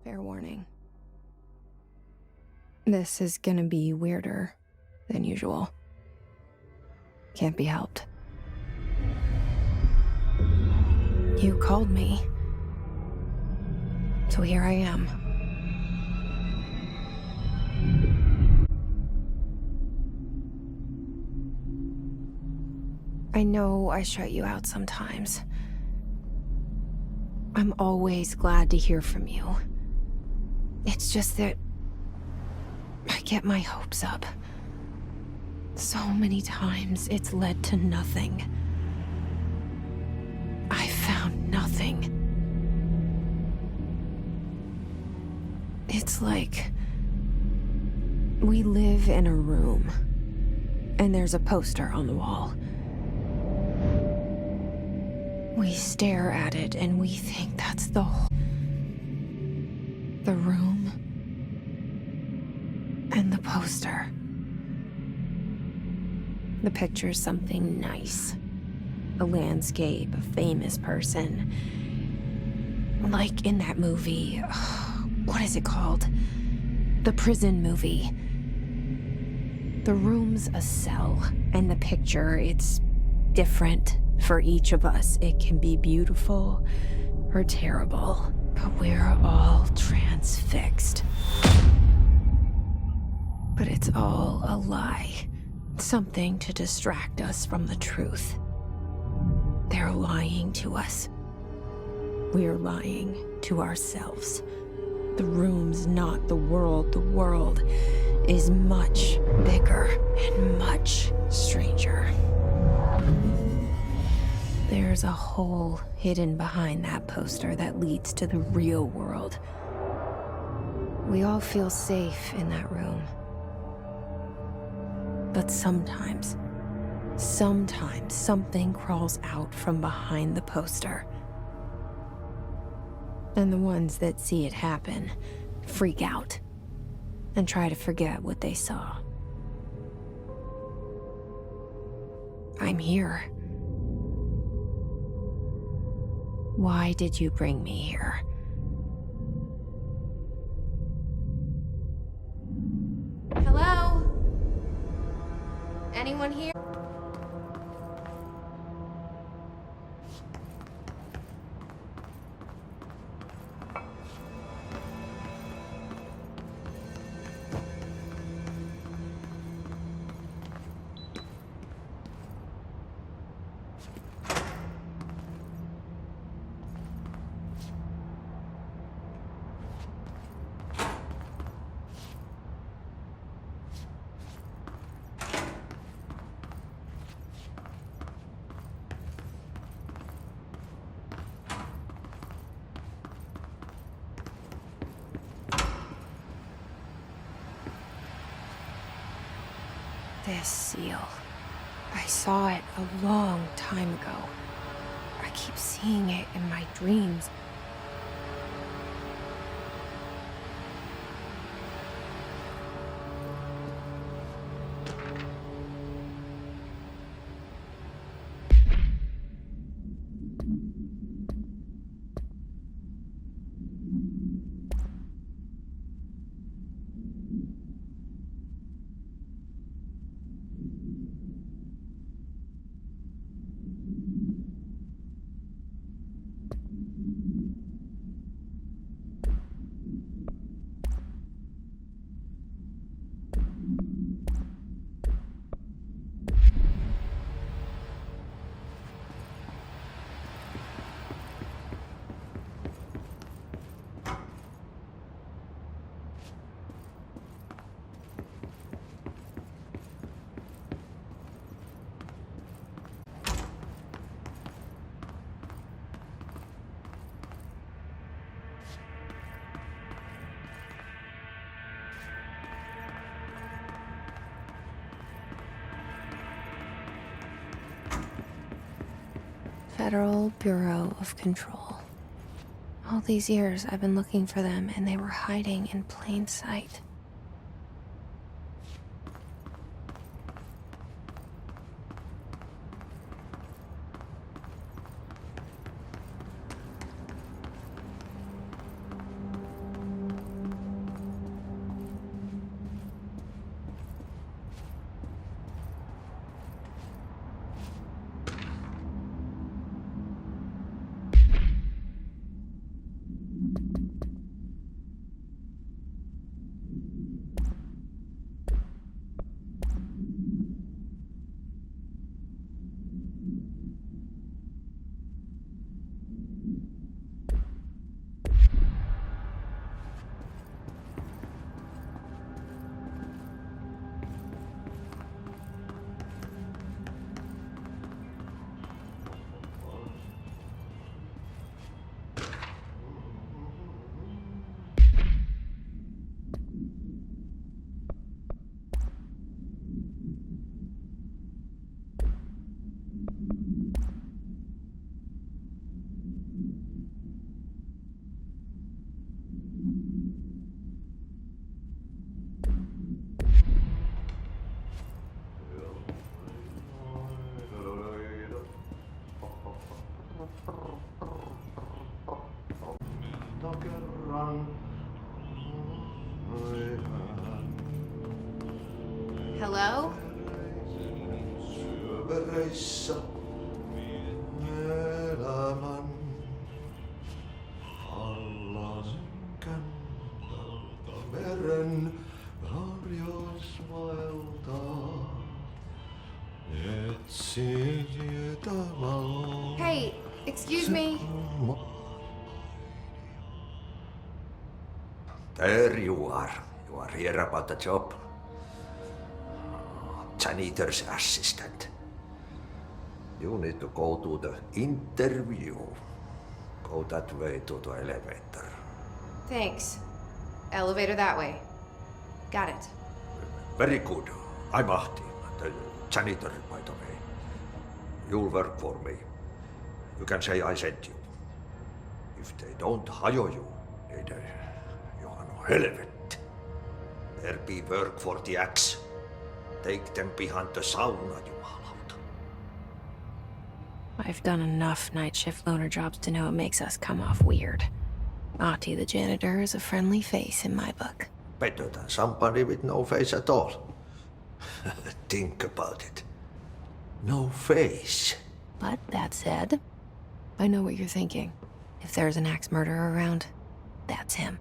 Fair warning. This is gonna be weirder than usual. Can't be helped. You called me. So here I am. I know I shut you out sometimes. I'm always glad to hear from you. It's just that I get my hopes up. So many times it's led to nothing. I found nothing. It's like we live in a room, and there's a poster on the wall. We stare at it and we think that's the room and the poster. The picture's something nice. A landscape, a famous person. Like in that movie, what is it called? The prison movie. The room's a cell, and the picture, it's different for each of us. It can be beautiful or terrible, but we're all transfixed. But it's all a lie. Something to distract us from the truth. They're lying to us. We're lying to ourselves. The room's not the world. The world is much bigger and much stranger. There's a hole hidden behind that poster that leads to the real world. We all feel safe in that room. But sometimes something crawls out from behind the poster. And the ones that see it happen freak out and try to forget what they saw. I'm here. Why did you bring me here? Hello? Anyone here? This seal. I saw it a long time ago. I keep seeing it in my dreams. Federal Bureau of Control. All these years I've been looking for them, and they were hiding in plain sight. Hello? Syövereissä elämän alla synkän meren harjas vaeltaa. Etsi tietä valoa. Hey, excuse me. There you are. You are here about the job. Janitor's assistant. You need to go to the interview. Go that way to the elevator. Thanks. Elevator that way. Got it. Very good. I'm Ahti, the janitor, by the way. You'll work for me. You can say I sent you. If they don't hire you, niin Johan helvet. There be work for the axe. Take them behind the sauna, jumalauta. I've done enough night shift loner jobs to know it makes us come off weird. Ahti the janitor is a friendly face in my book. Better than somebody with no face at all. Think about it. No face. But that said, I know what you're thinking. If there's an axe murderer around, that's him.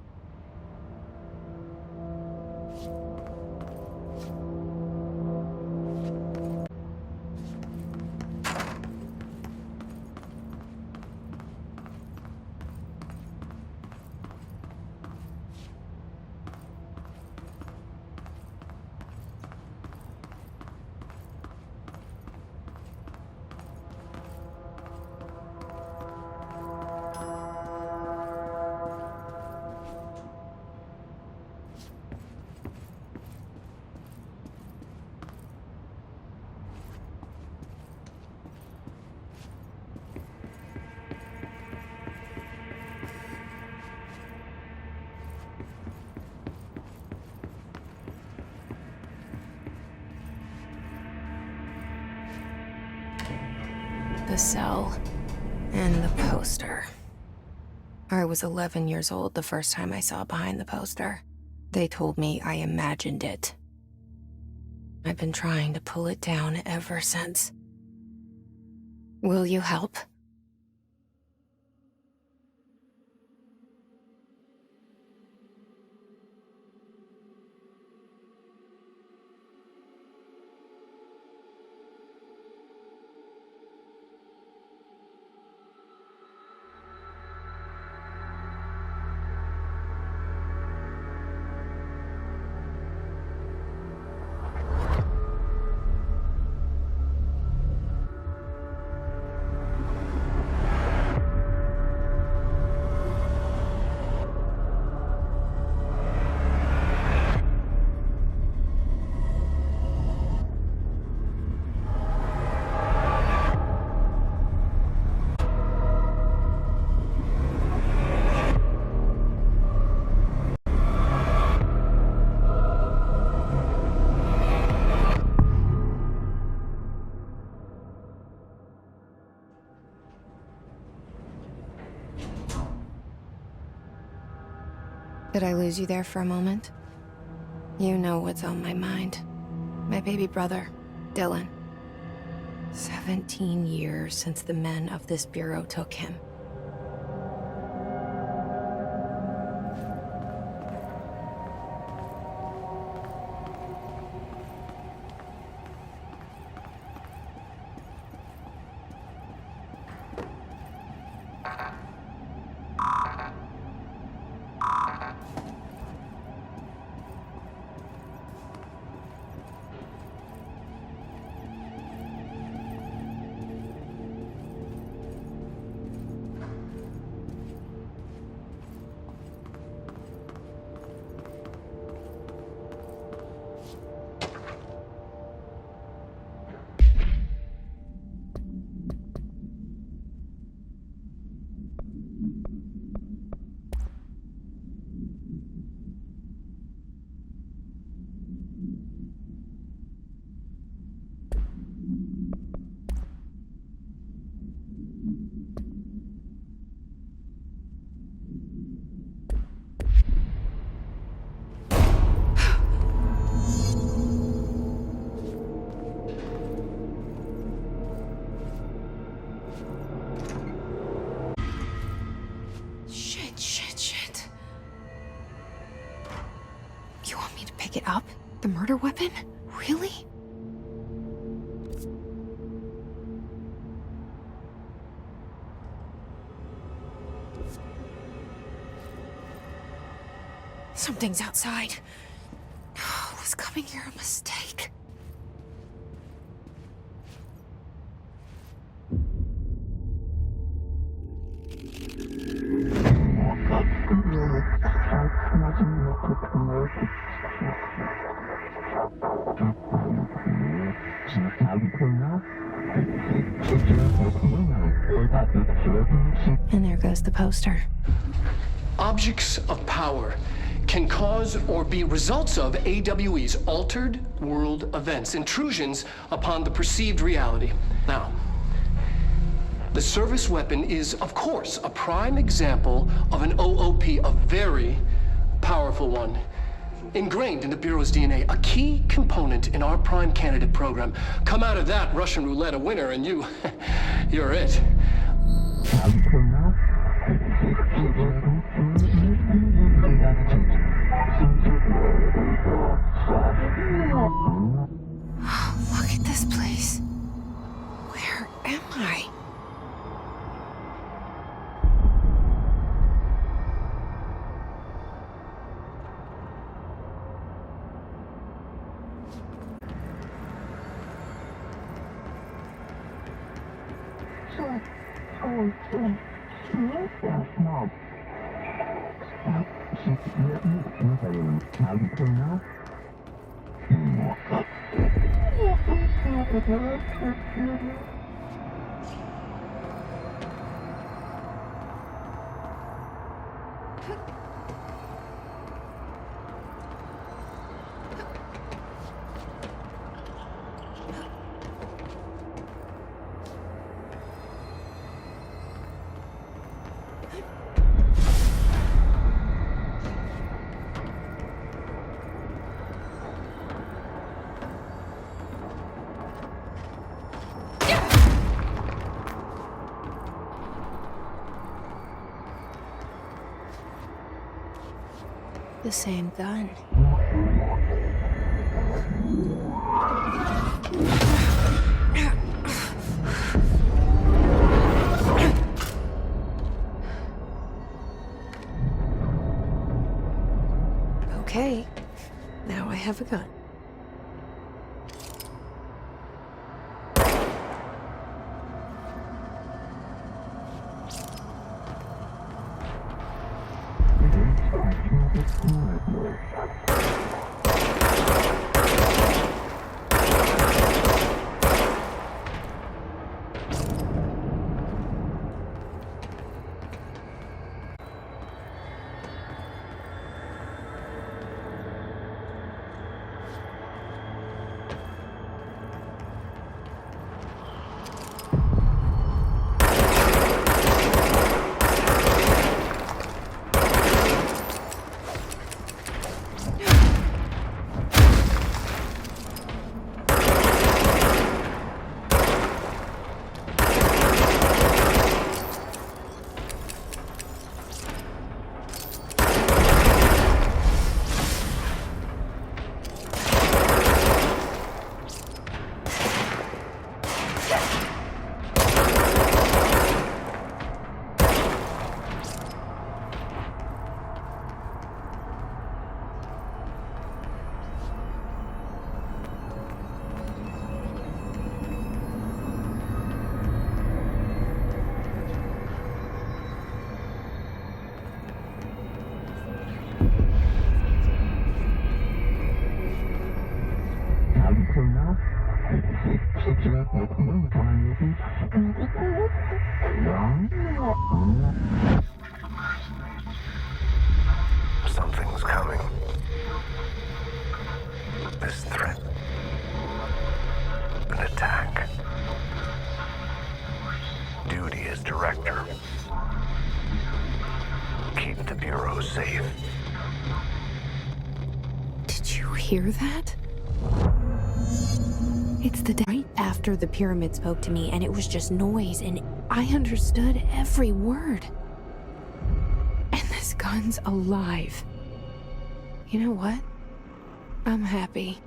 The cell and the poster. I was 11 years old the first time I saw behind the poster. They told me I imagined it. I've been trying to pull it down ever since. Will you help? Did I lose you there for a moment? You know what's on my mind. My baby brother, Dylan. 17 years since the men of this bureau took him. pick it up? The murder weapon? Really? Something's outside. Was coming here a mistake? And there goes the poster. Objects of power can cause or be results of AWE's altered world events, intrusions upon the perceived reality. Now, the service weapon is, of course, a prime example of an OOP, a very powerful one, ingrained in the Bureau's DNA, a key component in our prime candidate program. Come out of that Russian roulette a winner and you're it. Look at this place. Where am I? The same gun. Okay, now I have a gun. Something's coming. This threat. An attack. Duty as director. Keep the Bureau safe. Did you hear that? It's the day right after the pyramid spoke to me, and it was just noise, and I understood every word. And this gun's alive. You know what? I'm happy.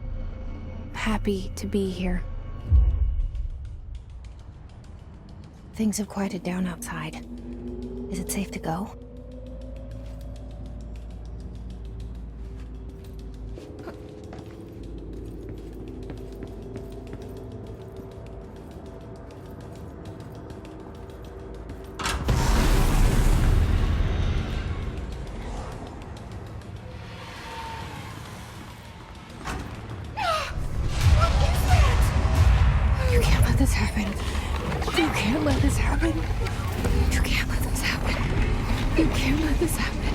Happy to be here. Things have quieted down outside. Is it safe to go? You can't let this happen. You can't let this happen. You can't let this happen. You can't let this happen.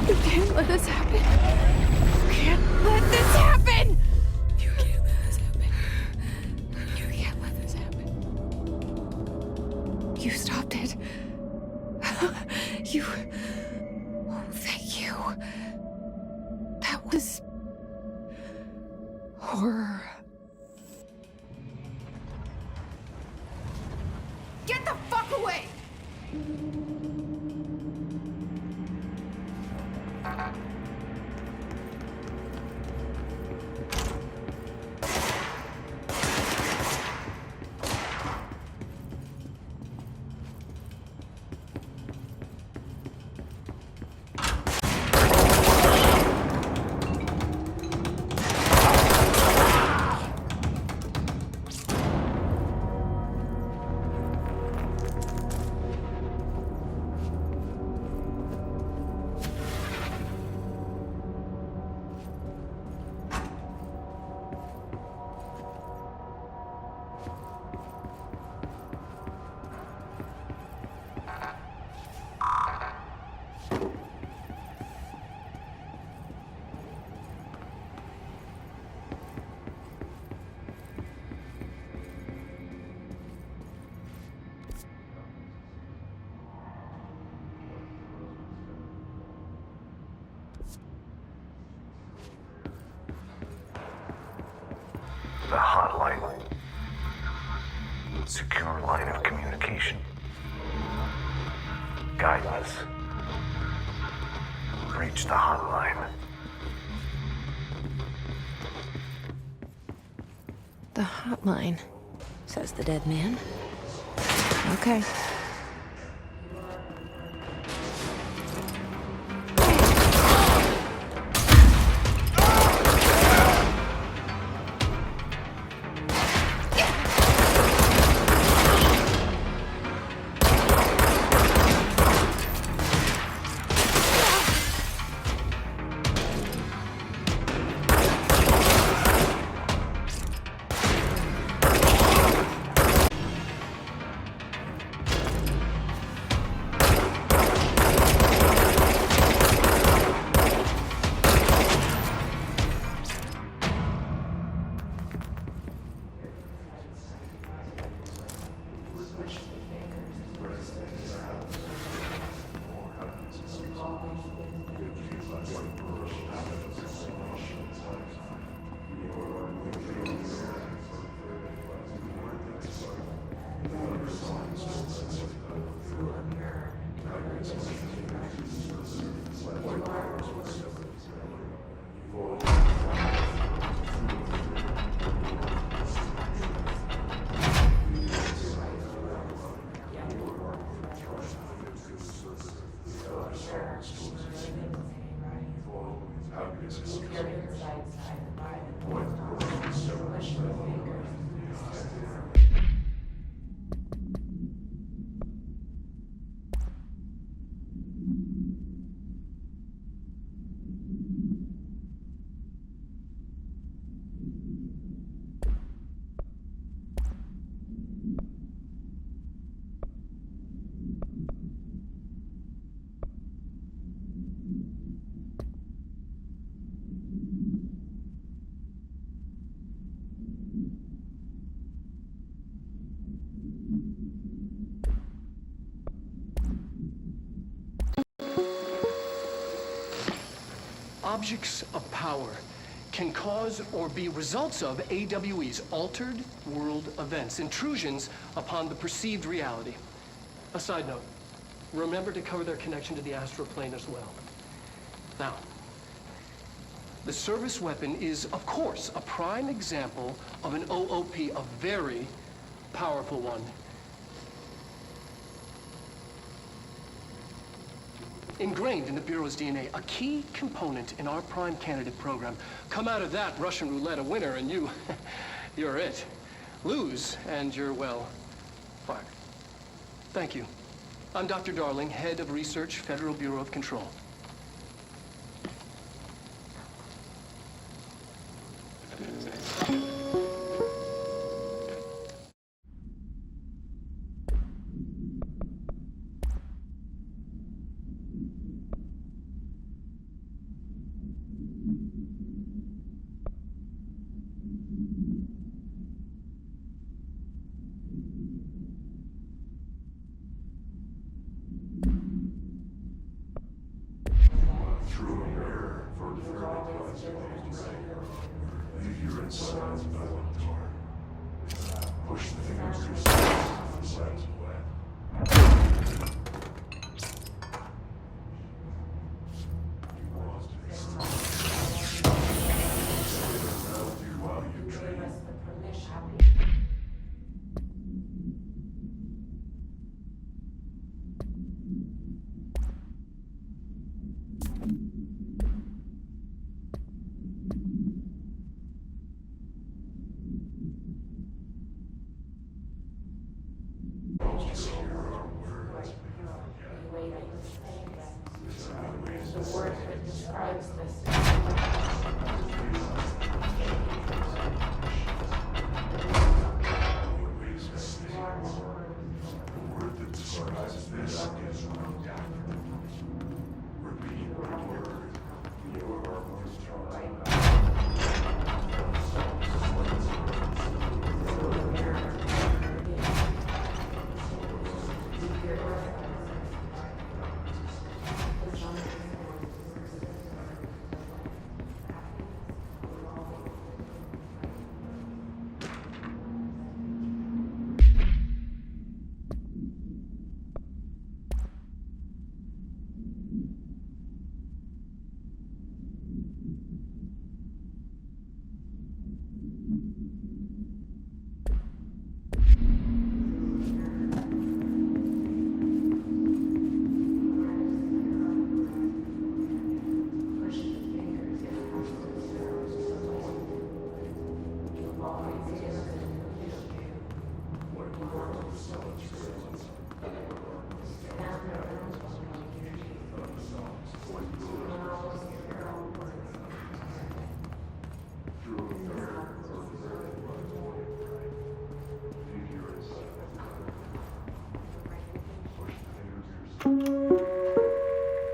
You can't let this happen. You can't let this happen. You can't let this happen. You can't let this happen. You stopped it. You. Oh, thank you. That was horror. Get the fuck away! The hotline. Secure line of communication. Guidance. Reach the hotline. The hotline, says the dead man. Okay. Objects of power can cause or be results of AWE's altered world events, intrusions upon the perceived reality. A side note, remember to cover their connection to the astral plane as well. Now, The service weapon is, of course, a prime example of an OOP, a very powerful one. Ingrained in the Bureau's DNA, a key component in our prime candidate program. Come out of that Russian roulette a winner and you're it. Lose and you're, well, fired. Thank you. I'm Dr. Darling, Head of Research, Federal Bureau of Control.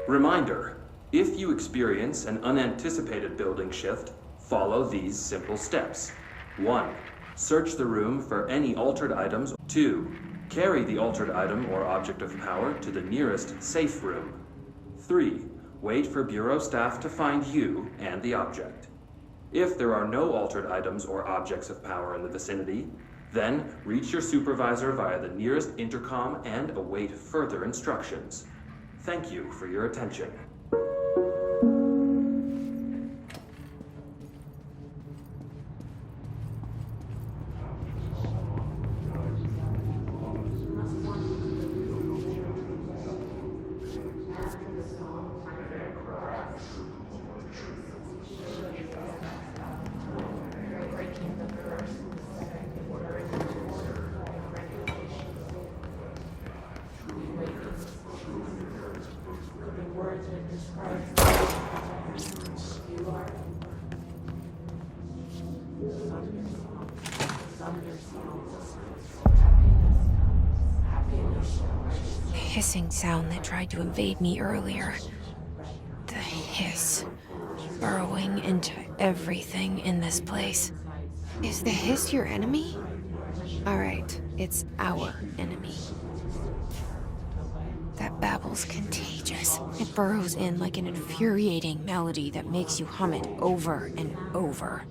Reminder, if you experience an unanticipated building shift, follow these simple steps. 1. Search the room for any altered items. 2. Carry the altered item or object of power to the nearest safe room. 3. Wait for Bureau staff to find you and the object. If there are no altered items or objects of power in the vicinity, then reach your supervisor via the nearest intercom and await further instructions. Thank you for your attention. The hissing sound that tried to invade me earlier. The hiss. Burrowing into everything in this place. Is the hiss your enemy? Alright, it's our enemy. That babble's contagious. It burrows in like an infuriating melody that makes you hum it over and over.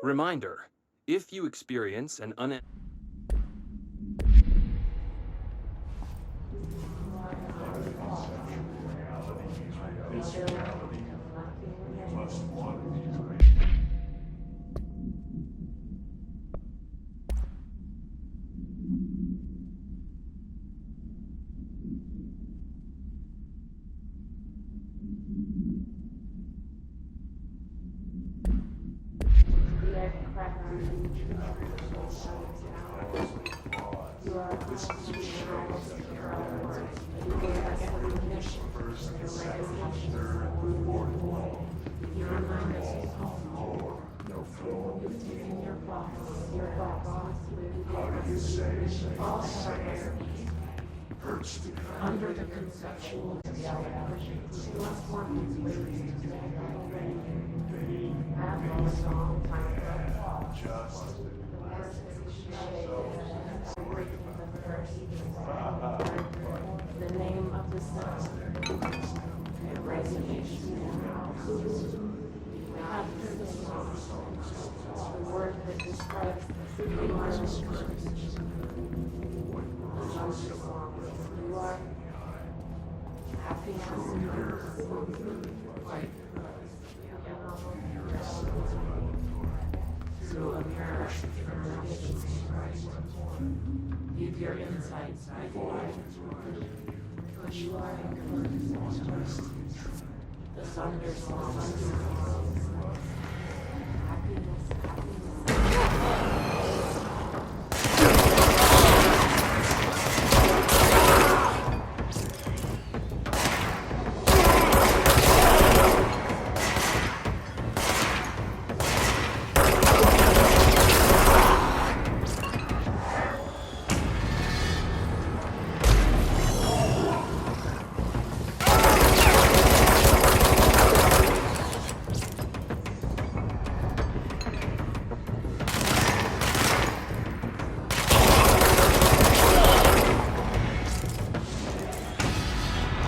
Reminder, if you experience an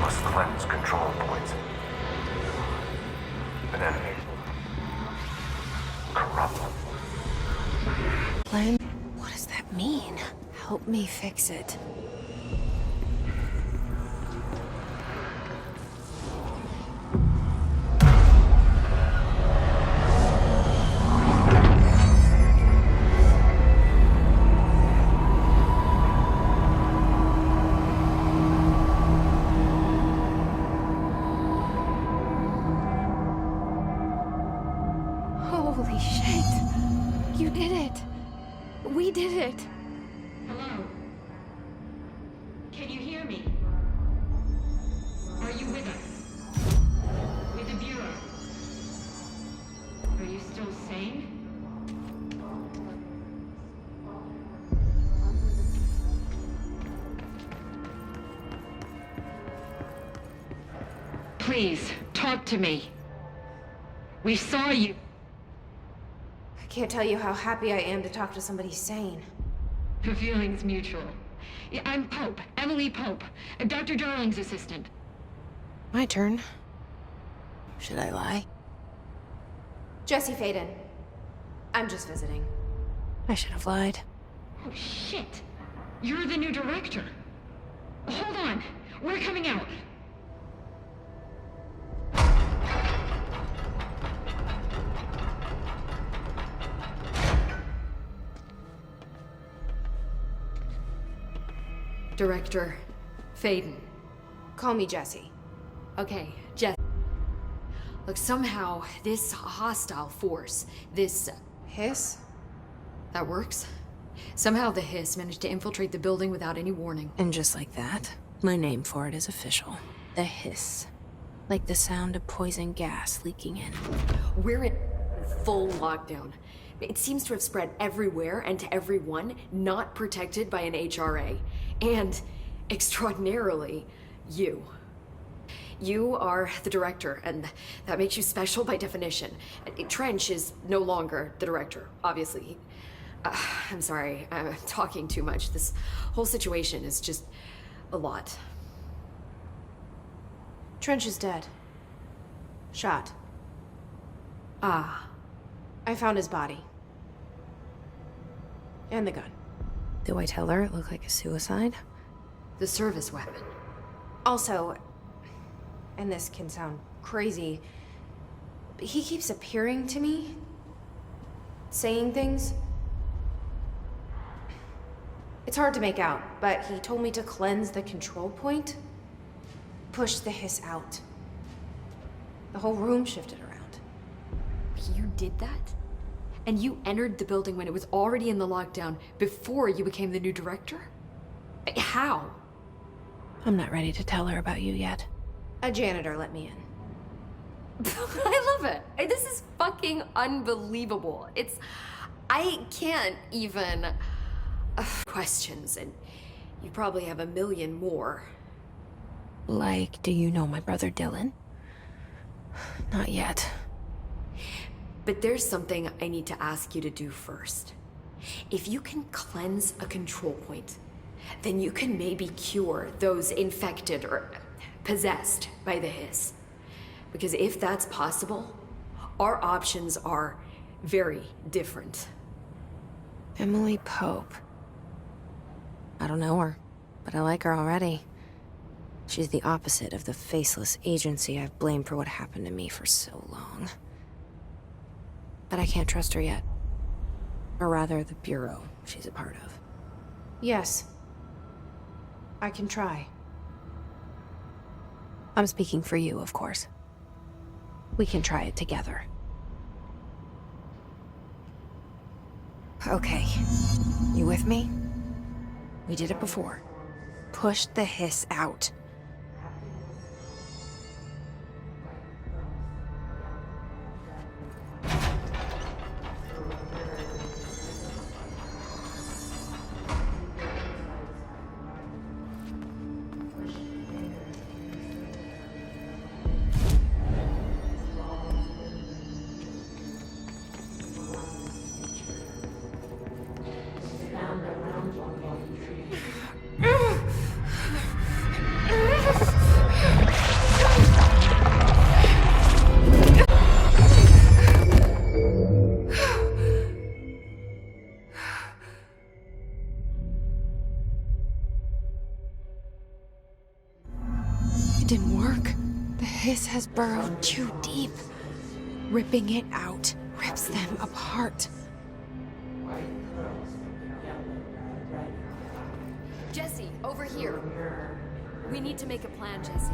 Must cleanse control points. An enemy. Corrupt. Glenn, what does that mean? Help me fix it. Holy shit! You did it! We did it! Hello? Can you hear me? Are you with us? With the Bureau? Are you still sane? Please, talk to me. We saw you. I can't tell you how happy I am to talk to somebody sane. The feeling's mutual. Yeah, I'm Pope, Emily Pope, Dr. Darling's assistant. My turn. Should I lie? Jesse Faden. I'm just visiting. I should have lied. Oh, shit. You're the new director. Hold on. We're coming out. Director Faden. Call me Jesse. Okay, Jess. Look, somehow, this hostile force, this... Hiss? that works? Somehow the Hiss managed to infiltrate the building without any warning. And just like that, my name for it is official. The Hiss. Like the sound of poison gas leaking in. We're in full lockdown. It seems to have spread everywhere and to everyone not protected by an HRA. And, extraordinarily, you. You are the director, and that makes you special by definition. Trench is no longer the director, obviously. I'm sorry, I'm talking too much. This whole situation is just a lot. Trench is dead. Shot. Ah, I found his body. And the gun. Do I tell her it looked like a suicide? the service weapon. Also, and this can sound crazy, but he keeps appearing to me, saying things. It's hard to make out, but he told me to cleanse the control point, push the hiss out. The whole room shifted around. You did that? And you entered the building when it was already in the lockdown before you became the new director? How? I'm not ready to tell her about you yet. A janitor let me in. I love it. This is fucking unbelievable. I can't even... questions, and you probably have a million more. Like, do you know my brother Dylan? Not yet. But there's something I need to ask you to do first. If you can cleanse a control point, then you can maybe cure those infected or possessed by the hiss. Because if that's possible, our options are very different. Emily Pope. I don't know her, but I like her already. She's the opposite of the faceless agency I've blamed for what happened to me for so long. But I can't trust her yet. Or rather, the Bureau she's a part of. Yes. I can try. I'm speaking for you, of course. We can try it together. Okay. You with me? We did it before. Push the hiss out. It didn't work. The hiss has burrowed too deep. Ripping it out rips them apart. Jesse, over here. We need to make a plan, Jesse.